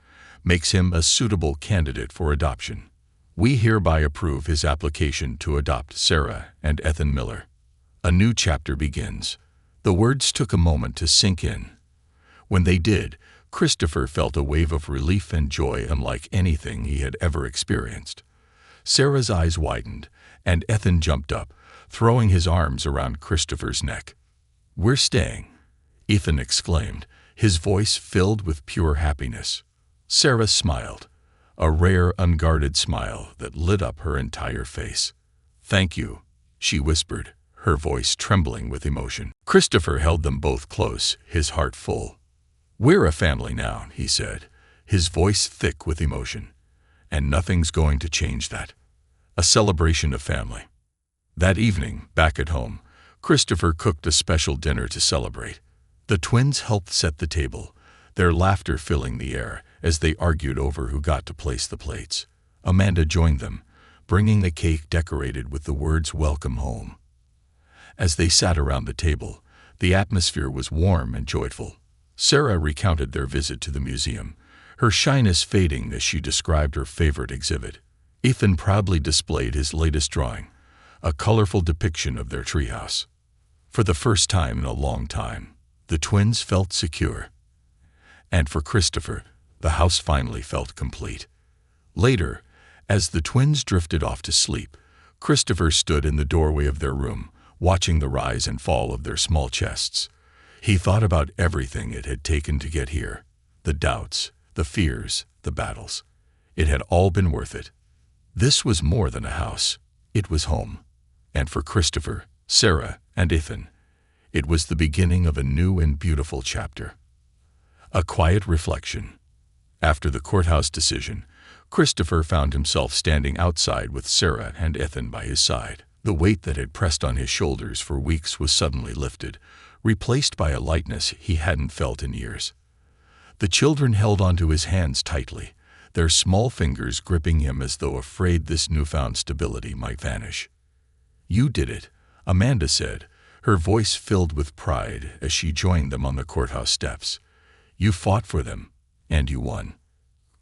S1: makes him a suitable candidate for adoption. We hereby approve his application to adopt Sarah and Ethan Miller." A new chapter begins. The words took a moment to sink in. When they did, Christopher felt a wave of relief and joy unlike anything he had ever experienced. Sarah's eyes widened, and Ethan jumped up, throwing his arms around Christopher's neck. "We're staying," Ethan exclaimed, his voice filled with pure happiness. Sarah smiled, a rare, unguarded smile that lit up her entire face. "Thank you," she whispered, her voice trembling with emotion. Christopher held them both close, his heart full. "We're a family now," he said, his voice thick with emotion. "And nothing's going to change that. A celebration of family." That evening, back at home, Christopher cooked a special dinner to celebrate. The twins helped set the table, their laughter filling the air as they argued over who got to place the plates. Amanda joined them, bringing the cake decorated with the words "Welcome Home." As they sat around the table, the atmosphere was warm and joyful. Sarah recounted their visit to the museum, her shyness fading as she described her favorite exhibit. Ethan proudly displayed his latest drawing, a colorful depiction of their treehouse. For the first time in a long time, the twins felt secure. And for Christopher, the house finally felt complete. Later, as the twins drifted off to sleep, Christopher stood in the doorway of their room, watching the rise and fall of their small chests. He thought about everything it had taken to get here, the doubts, the fears, the battles. It had all been worth it. This was more than a house. It was home. And for Christopher, Sarah, and Ethan, it was the beginning of a new and beautiful chapter. A quiet reflection. After the courthouse decision, Christopher found himself standing outside with Sarah and Ethan by his side. The weight that had pressed on his shoulders for weeks was suddenly lifted, replaced by a lightness he hadn't felt in years. The children held onto his hands tightly, their small fingers gripping him as though afraid this newfound stability might vanish. "You did it," Amanda said, her voice filled with pride as she joined them on the courthouse steps. "You fought for them, and you won."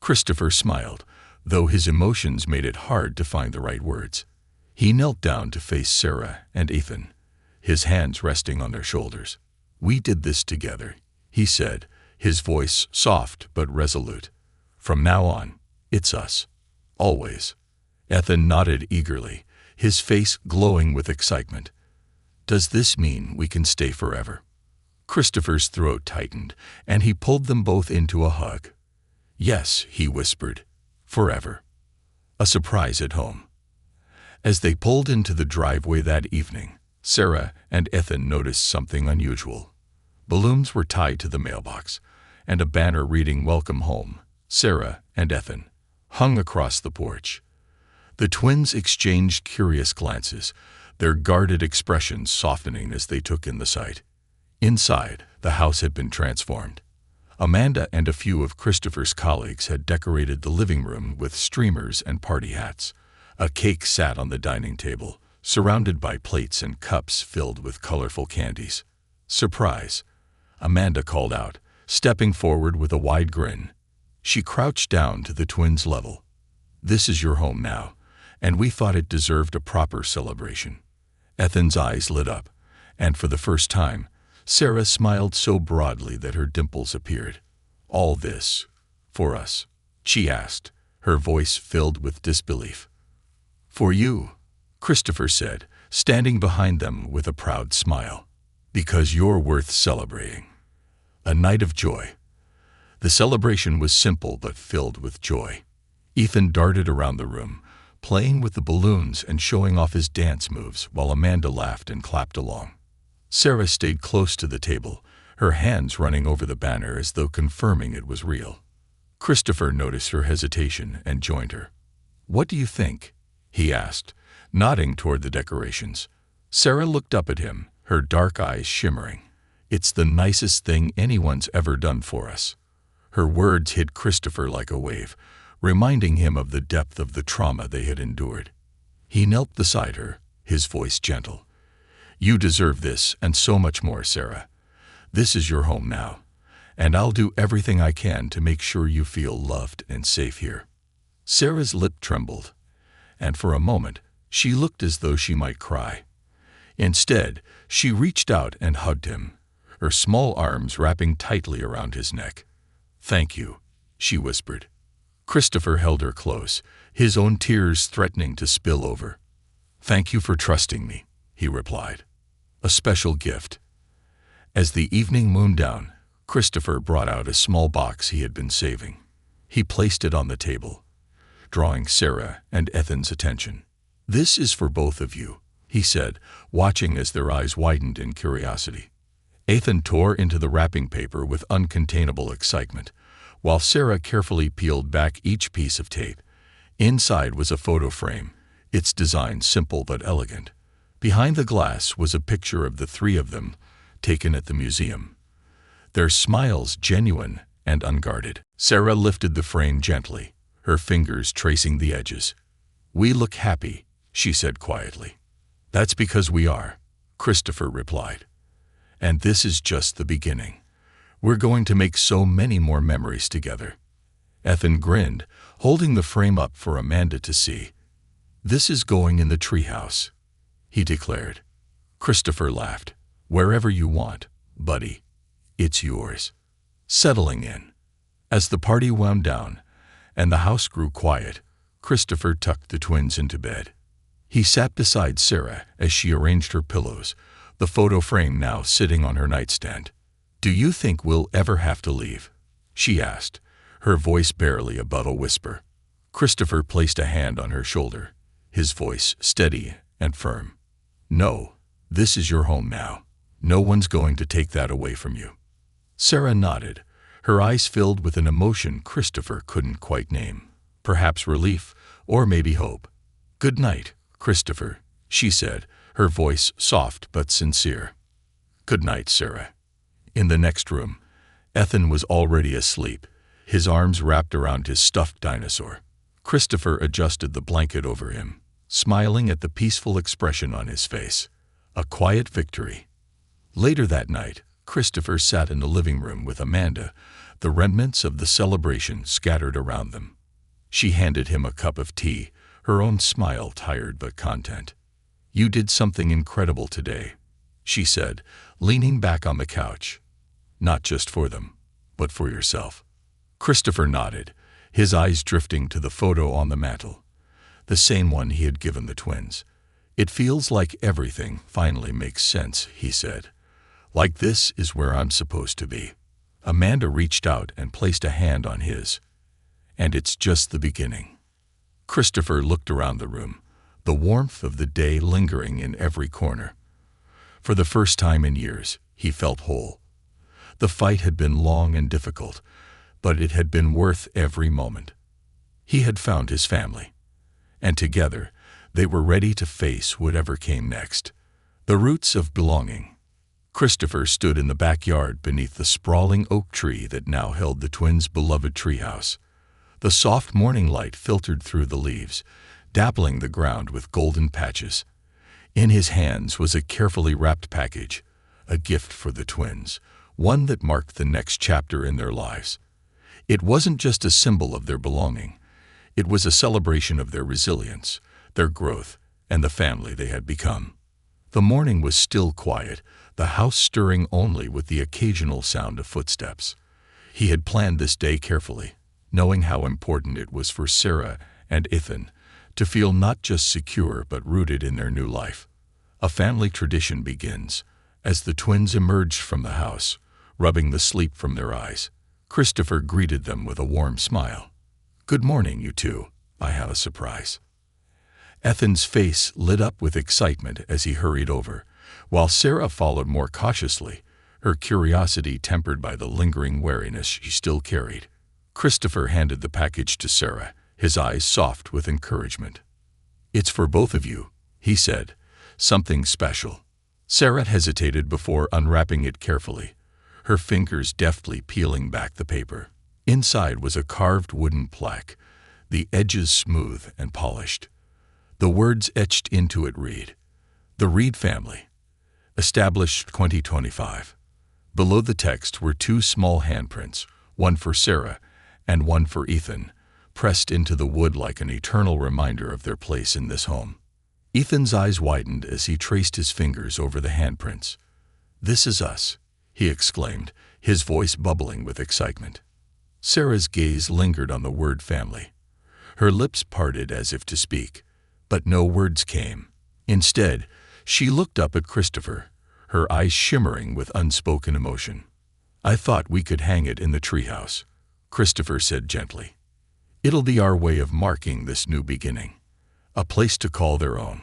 S1: Christopher smiled, though his emotions made it hard to find the right words. He knelt down to face Sarah and Ethan, his hands resting on their shoulders. "We did this together," he said, his voice soft but resolute. "From now on, it's us. Always." Ethan nodded eagerly, his face glowing with excitement. "Does this mean we can stay forever?" Christopher's throat tightened, and he pulled them both into a hug. "Yes," he whispered, "forever." A surprise at home. As they pulled into the driveway that evening, Sarah and Ethan noticed something unusual. Balloons were tied to the mailbox, and a banner reading "Welcome Home, Sarah and Ethan," hung across the porch. The twins exchanged curious glances, their guarded expressions softening as they took in the sight. Inside, the house had been transformed. Amanda and a few of Christopher's colleagues had decorated the living room with streamers and party hats. A cake sat on the dining table, surrounded by plates and cups filled with colorful candies. "Surprise," Amanda called out, stepping forward with a wide grin. She crouched down to the twins' level. "This is your home now, and we thought it deserved a proper celebration." Ethan's eyes lit up, and for the first time, Sarah smiled so broadly that her dimples appeared. "All this, for us?" she asked, her voice filled with disbelief. "For you," Christopher said, standing behind them with a proud smile. "Because you're worth celebrating." A night of joy. The celebration was simple but filled with joy. Ethan darted around the room, playing with the balloons and showing off his dance moves while Amanda laughed and clapped along. Sarah stayed close to the table, her hands running over the banner as though confirming it was real. Christopher noticed her hesitation and joined her. "What do you think?" he asked, nodding toward the decorations. Sarah looked up at him, her dark eyes shimmering. "It's the nicest thing anyone's ever done for us." Her words hit Christopher like a wave, reminding him of the depth of the trauma they had endured. He knelt beside her, his voice gentle. "You deserve this and so much more, Sarah. This is your home now, and I'll do everything I can to make sure you feel loved and safe here." Sarah's lip trembled, and for a moment she looked as though she might cry. Instead, she reached out and hugged him, her small arms wrapping tightly around his neck. "Thank you," she whispered. Christopher held her close, his own tears threatening to spill over. "Thank you for trusting me," he replied. "A special gift." As the evening mooned down, Christopher brought out a small box he had been saving. He placed it on the table, drawing Sarah and Ethan's attention. "This is for both of you," he said, watching as their eyes widened in curiosity. Ethan tore into the wrapping paper with uncontainable excitement, while Sarah carefully peeled back each piece of tape. Inside was a photo frame, its design simple but elegant. Behind the glass was a picture of the three of them, taken at the museum, their smiles genuine and unguarded. Sarah lifted the frame gently, her fingers tracing the edges. "We look happy," she said quietly. "That's because we are," Christopher replied. "And this is just the beginning. We're going to make so many more memories together." Ethan grinned, holding the frame up for Amanda to see. "This is going in the treehouse," he declared. Christopher laughed. "Wherever you want, buddy. It's yours." Settling in. As the party wound down and the house grew quiet, Christopher tucked the twins into bed. He sat beside Sarah as she arranged her pillows, the photo frame now sitting on her nightstand. "Do you think we'll ever have to leave?" she asked, her voice barely above a whisper. Christopher placed a hand on her shoulder, his voice steady and firm. "No, this is your home now. No one's going to take that away from you." Sarah nodded, her eyes filled with an emotion Christopher couldn't quite name. Perhaps relief, or maybe hope. "Good night, Christopher," she said, her voice soft but sincere. "Good night, Sarah." In the next room, Ethan was already asleep, his arms wrapped around his stuffed dinosaur. Christopher adjusted the blanket over him, smiling at the peaceful expression on his face. A quiet victory. Later that night, Christopher sat in the living room with Amanda, the remnants of the celebration scattered around them. She handed him a cup of tea, her own smile tired but content. "You did something incredible today," she said, leaning back on the couch. "Not just for them, but for yourself." Christopher nodded, his eyes drifting to the photo on the mantel, the same one he had given the twins. "It feels like everything finally makes sense," he said. "Like this is where I'm supposed to be." Amanda reached out and placed a hand on his. "And it's just the beginning." Christopher looked around the room, the warmth of the day lingering in every corner. For the first time in years, he felt whole. The fight had been long and difficult, but it had been worth every moment. He had found his family, and together they were ready to face whatever came next. The roots of belonging. Christopher stood in the backyard beneath the sprawling oak tree that now held the twins' beloved treehouse. The soft morning light filtered through the leaves, dappling the ground with golden patches. In his hands was a carefully wrapped package, a gift for the twins, one that marked the next chapter in their lives. It wasn't just a symbol of their belonging. It was a celebration of their resilience, their growth, and the family they had become. The morning was still quiet, the house stirring only with the occasional sound of footsteps. He had planned this day carefully, knowing how important it was for Sarah and Ethan to feel not just secure but rooted in their new life. A family tradition begins. As the twins emerged from the house, rubbing the sleep from their eyes, Christopher greeted them with a warm smile. "Good morning, you two. I have a surprise." Ethan's face lit up with excitement as he hurried over, while Sarah followed more cautiously, her curiosity tempered by the lingering wariness she still carried. Christopher handed the package to Sarah, his eyes soft with encouragement. "It's for both of you," he said. "Something special." Sarah hesitated before unwrapping it carefully, her fingers deftly peeling back the paper. Inside was a carved wooden plaque, the edges smooth and polished. The words etched into it read, "The Reed Family, established 2025. Below the text were two small handprints, one for Sarah and one for Ethan, pressed into the wood like an eternal reminder of their place in this home. Ethan's eyes widened as he traced his fingers over the handprints. "This is us," he exclaimed, his voice bubbling with excitement. Sarah's gaze lingered on the word family. Her lips parted as if to speak, but no words came. Instead, she looked up at Christopher, her eyes shimmering with unspoken emotion. "I thought we could hang it in the treehouse," Christopher said gently. "It'll be our way of marking this new beginning, a place to call their own."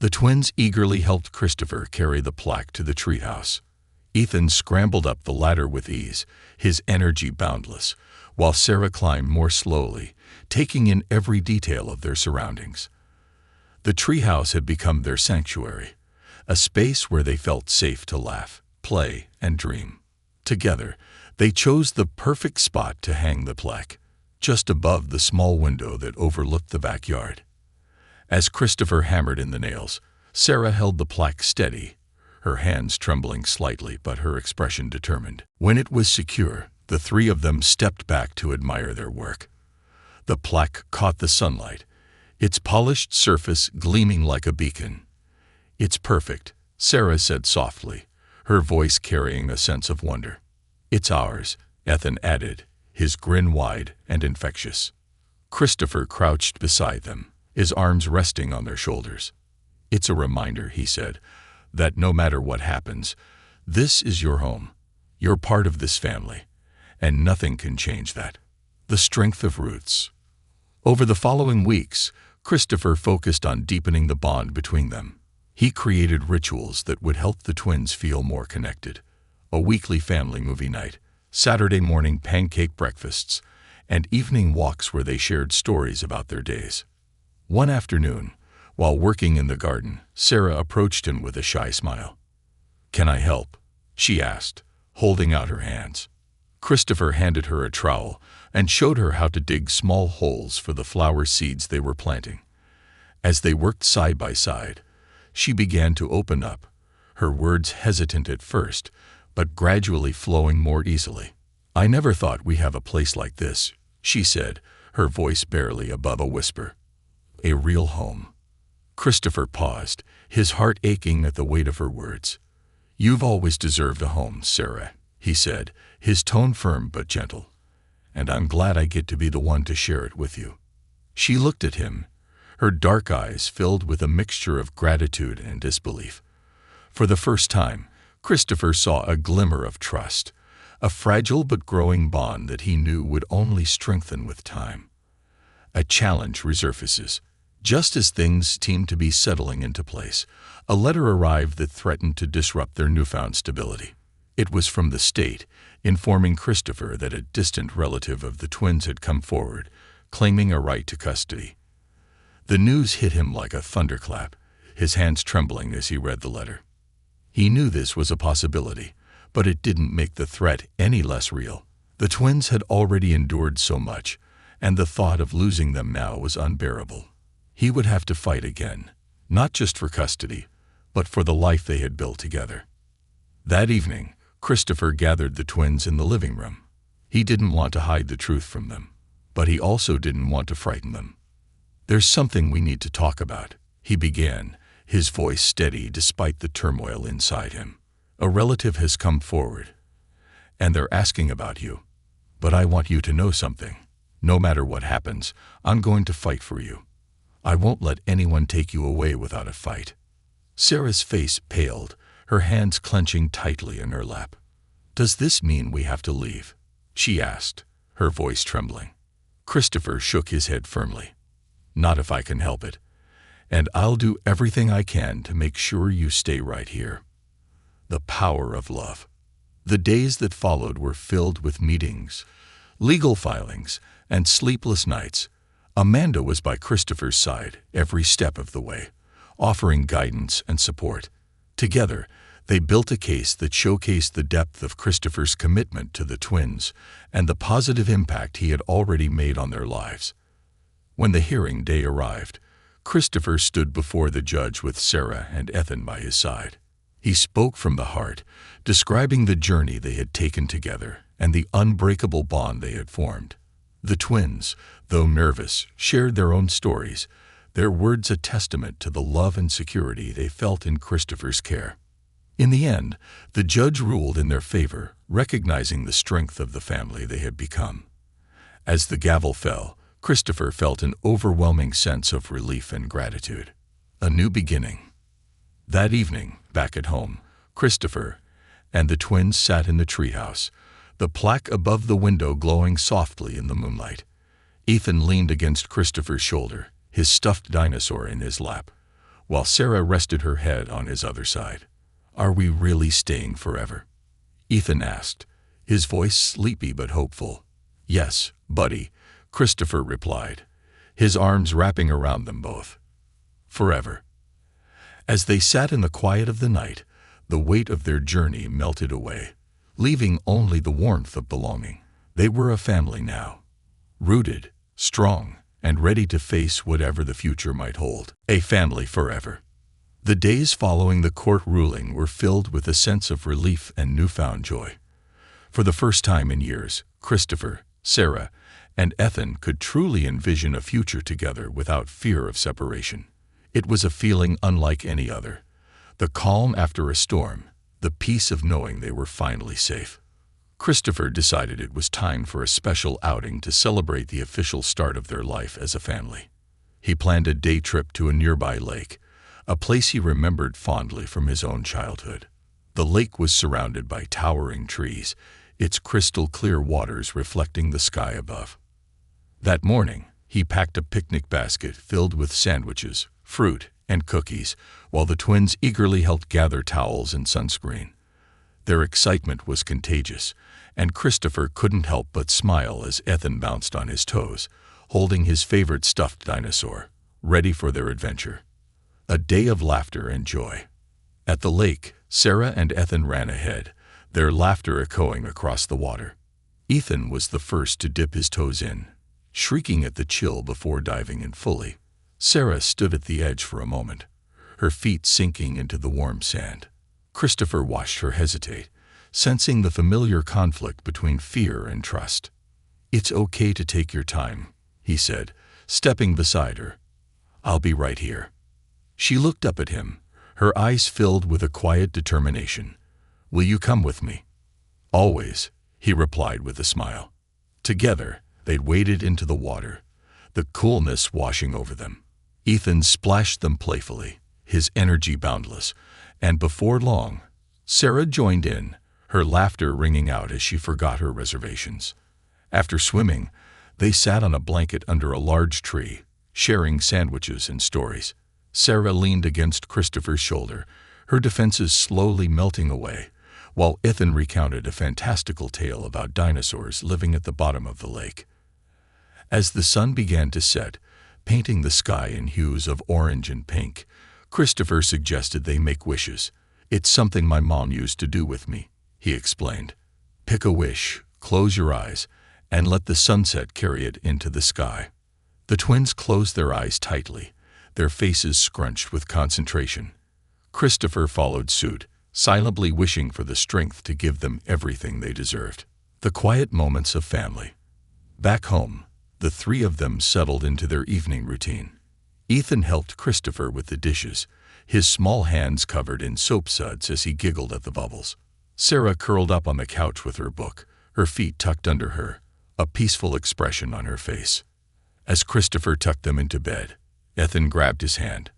S1: The twins eagerly helped Christopher carry the plaque to the treehouse. Ethan scrambled up the ladder with ease, his energy boundless, while Sarah climbed more slowly, taking in every detail of their surroundings. The treehouse had become their sanctuary, a space where they felt safe to laugh, play, and dream. Together, they chose the perfect spot to hang the plaque, just above the small window that overlooked the backyard. As Christopher hammered in the nails, Sarah held the plaque steady, her hands trembling slightly but her expression determined. When it was secure, the three of them stepped back to admire their work. The plaque caught the sunlight, its polished surface gleaming like a beacon. "It's perfect," Sarah said softly, her voice carrying a sense of wonder. "It's ours," Ethan added, his grin wide and infectious. Christopher crouched beside them, his arms resting on their shoulders. "It's a reminder," he said, "that no matter what happens, this is your home. You're part of this family, and nothing can change that." The strength of roots. Over the following weeks, Christopher focused on deepening the bond between them. He created rituals that would help the twins feel more connected. A weekly family movie night, Saturday morning pancake breakfasts, and evening walks where they shared stories about their days. One afternoon, while working in the garden, Sarah approached him with a shy smile. "Can I help?" she asked, holding out her hands. Christopher handed her a trowel and showed her how to dig small holes for the flower seeds they were planting. As they worked side by side, she began to open up, her words hesitant at first, but gradually flowing more easily. "I never thought we'd have a place like this," she said, her voice barely above a whisper. "A real home." Christopher paused, his heart aching at the weight of her words. "You've always deserved a home, Sarah," he said, his tone firm but gentle. "And I'm glad I get to be the one to share it with you." She looked at him, her dark eyes filled with a mixture of gratitude and disbelief. For the first time, Christopher saw a glimmer of trust, a fragile but growing bond that he knew would only strengthen with time. A challenge resurfaces. Just as things seemed to be settling into place, a letter arrived that threatened to disrupt their newfound stability. It was from the state, informing Christopher that a distant relative of the twins had come forward, claiming a right to custody. The news hit him like a thunderclap, his hands trembling as he read the letter. He knew this was a possibility, but it didn't make the threat any less real. The twins had already endured so much, and the thought of losing them now was unbearable. He would have to fight again, not just for custody, but for the life they had built together. That evening, Christopher gathered the twins in the living room. He didn't want to hide the truth from them, but he also didn't want to frighten them. "There's something we need to talk about," he began, his voice steady despite the turmoil inside him. "A relative has come forward, and they're asking about you. But I want you to know something. No matter what happens, I'm going to fight for you. I won't let anyone take you away without a fight." Sarah's face paled, her hands clenching tightly in her lap. "Does this mean we have to leave?" she asked, her voice trembling. Christopher shook his head firmly. "Not if I can help it. And I'll do everything I can to make sure you stay right here." The power of love. The days that followed were filled with meetings, legal filings, and sleepless nights. Amanda was by Christopher's side every step of the way, offering guidance and support. Together, they built a case that showcased the depth of Christopher's commitment to the twins and the positive impact he had already made on their lives. When the hearing day arrived, Christopher stood before the judge with Sarah and Ethan by his side. He spoke from the heart, describing the journey they had taken together and the unbreakable bond they had formed. The twins, though nervous, shared their own stories, their words a testament to the love and security they felt in Christopher's care. In the end, the judge ruled in their favor, recognizing the strength of the family they had become. As the gavel fell, Christopher felt an overwhelming sense of relief and gratitude. A new beginning. That evening, back at home, Christopher and the twins sat in the treehouse, the plaque above the window glowing softly in the moonlight. Ethan leaned against Christopher's shoulder, his stuffed dinosaur in his lap, while Sarah rested her head on his other side. "Are we really staying forever?" Ethan asked, his voice sleepy but hopeful. "Yes, buddy," Christopher replied, his arms wrapping around them both. "Forever." As they sat in the quiet of the night, the weight of their journey melted away, leaving only the warmth of belonging. They were a family now, rooted, strong, and ready to face whatever the future might hold. A family forever. The days following the court ruling were filled with a sense of relief and newfound joy. For the first time in years, Christopher, Sarah, and Ethan could truly envision a future together without fear of separation. It was a feeling unlike any other. The calm after a storm, the peace of knowing they were finally safe. Christopher decided it was time for a special outing to celebrate the official start of their life as a family. He planned a day trip to a nearby lake, a place he remembered fondly from his own childhood. The lake was surrounded by towering trees, its crystal-clear waters reflecting the sky above. That morning, he packed a picnic basket filled with sandwiches, fruit, and cookies, while the twins eagerly helped gather towels and sunscreen. Their excitement was contagious, and Christopher couldn't help but smile as Ethan bounced on his toes, holding his favorite stuffed dinosaur, ready for their adventure. A day of laughter and joy. At the lake, Sarah and Ethan ran ahead, their laughter echoing across the water. Ethan was the first to dip his toes in, shrieking at the chill before diving in fully. Sarah stood at the edge for a moment, her feet sinking into the warm sand. Christopher watched her hesitate, sensing the familiar conflict between fear and trust. "It's okay to take your time," he said, stepping beside her. "I'll be right here." She looked up at him, her eyes filled with a quiet determination. "Will you come with me?" "Always," he replied with a smile. Together, they waded into the water, the coolness washing over them. Ethan splashed them playfully, his energy boundless, and before long, Sarah joined in, her laughter ringing out as she forgot her reservations. After swimming, they sat on a blanket under a large tree, sharing sandwiches and stories. Sarah leaned against Christopher's shoulder, her defenses slowly melting away, while Ethan recounted a fantastical tale about dinosaurs living at the bottom of the lake. As the sun began to set, painting the sky in hues of orange and pink, Christopher suggested they make wishes. "It's something my mom used to do with me," he explained. "Pick a wish, close your eyes, and let the sunset carry it into the sky." The twins closed their eyes tightly, their faces scrunched with concentration. Christopher followed suit, silently wishing for the strength to give them everything they deserved. The quiet moments of family. Back home, the three of them settled into their evening routine. Ethan helped Christopher with the dishes, his small hands covered in soap suds as he giggled at the bubbles. Sarah curled up on the couch with her book, her feet tucked under her, a peaceful expression on her face. As Christopher tucked them into bed, Ethan grabbed his hand.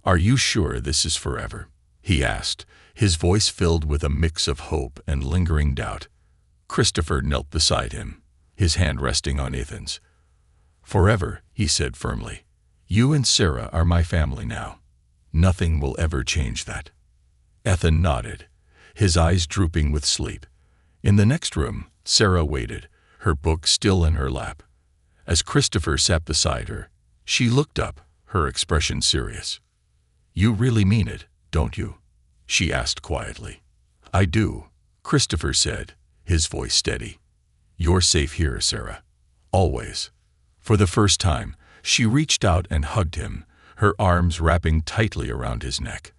S1: "Are you sure this is forever?" he asked, his voice filled with a mix of hope and lingering doubt. Christopher knelt beside him, his hand resting on Ethan's. "Forever," he said firmly. "You and Sarah are my family now. Nothing will ever change that." Ethan nodded, his eyes drooping with sleep. In the next room, Sarah waited, her book still in her lap. As Christopher sat beside her, she looked up, her expression serious. "You really mean it, don't you?" she asked quietly. "I do," Christopher said, his voice steady. "You're safe here, Sarah. Always." For the first time, she reached out and hugged him, her arms wrapping tightly around his neck.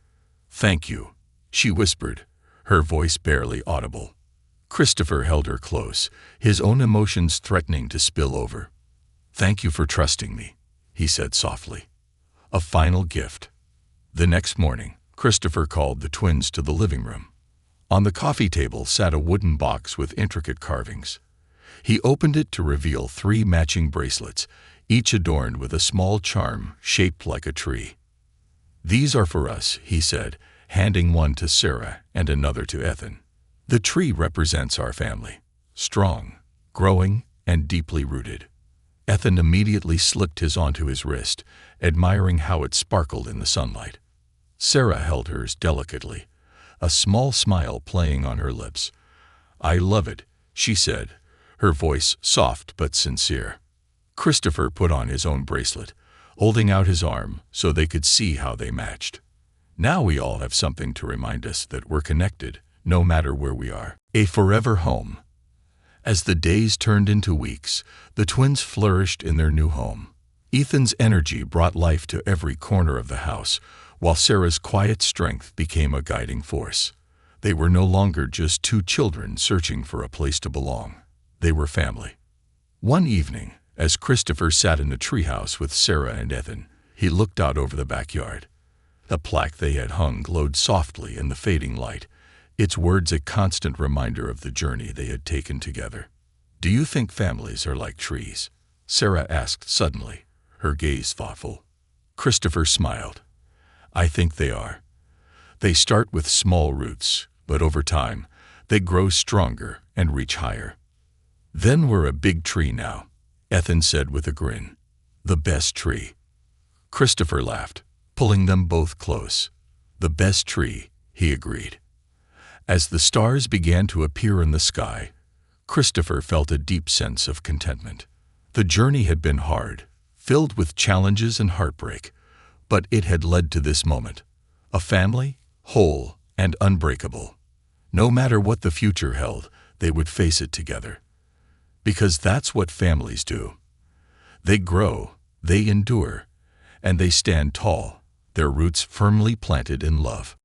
S1: "Thank you," she whispered, her voice barely audible. Christopher held her close, his own emotions threatening to spill over. "Thank you for trusting me," he said softly. A final gift. The next morning, Christopher called the twins to the living room. On the coffee table sat a wooden box with intricate carvings. He opened it to reveal 3 matching bracelets, each adorned with a small charm shaped like a tree. "These are for us," he said, handing one to Sarah and another to Ethan. "The tree represents our family, strong, growing, and deeply rooted." Ethan immediately slipped his onto his wrist, admiring how it sparkled in the sunlight. Sarah held hers delicately, a small smile playing on her lips. "I love it," she said, her voice soft but sincere. Christopher put on his own bracelet, holding out his arm so they could see how they matched. "Now we all have something to remind us that we're connected, no matter where we are. A forever home." As the days turned into weeks, the twins flourished in their new home. Ethan's energy brought life to every corner of the house, while Sarah's quiet strength became a guiding force. They were no longer just 2 children searching for a place to belong. They were family. One evening, as Christopher sat in the treehouse with Sarah and Ethan, he looked out over the backyard. The plaque they had hung glowed softly in the fading light, its words a constant reminder of the journey they had taken together. "Do you think families are like trees?" Sarah asked suddenly, her gaze thoughtful. Christopher smiled. "I think they are. They start with small roots, but over time, they grow stronger and reach higher." "Then we're a big tree now," Ethan said with a grin. "The best tree." Christopher laughed, pulling them both close. "The best tree," he agreed. As the stars began to appear in the sky, Christopher felt a deep sense of contentment. The journey had been hard, filled with challenges and heartbreak, but it had led to this moment. A family, whole and unbreakable. No matter what the future held, they would face it together. Because that's what families do. They grow, they endure, and they stand tall, their roots firmly planted in love.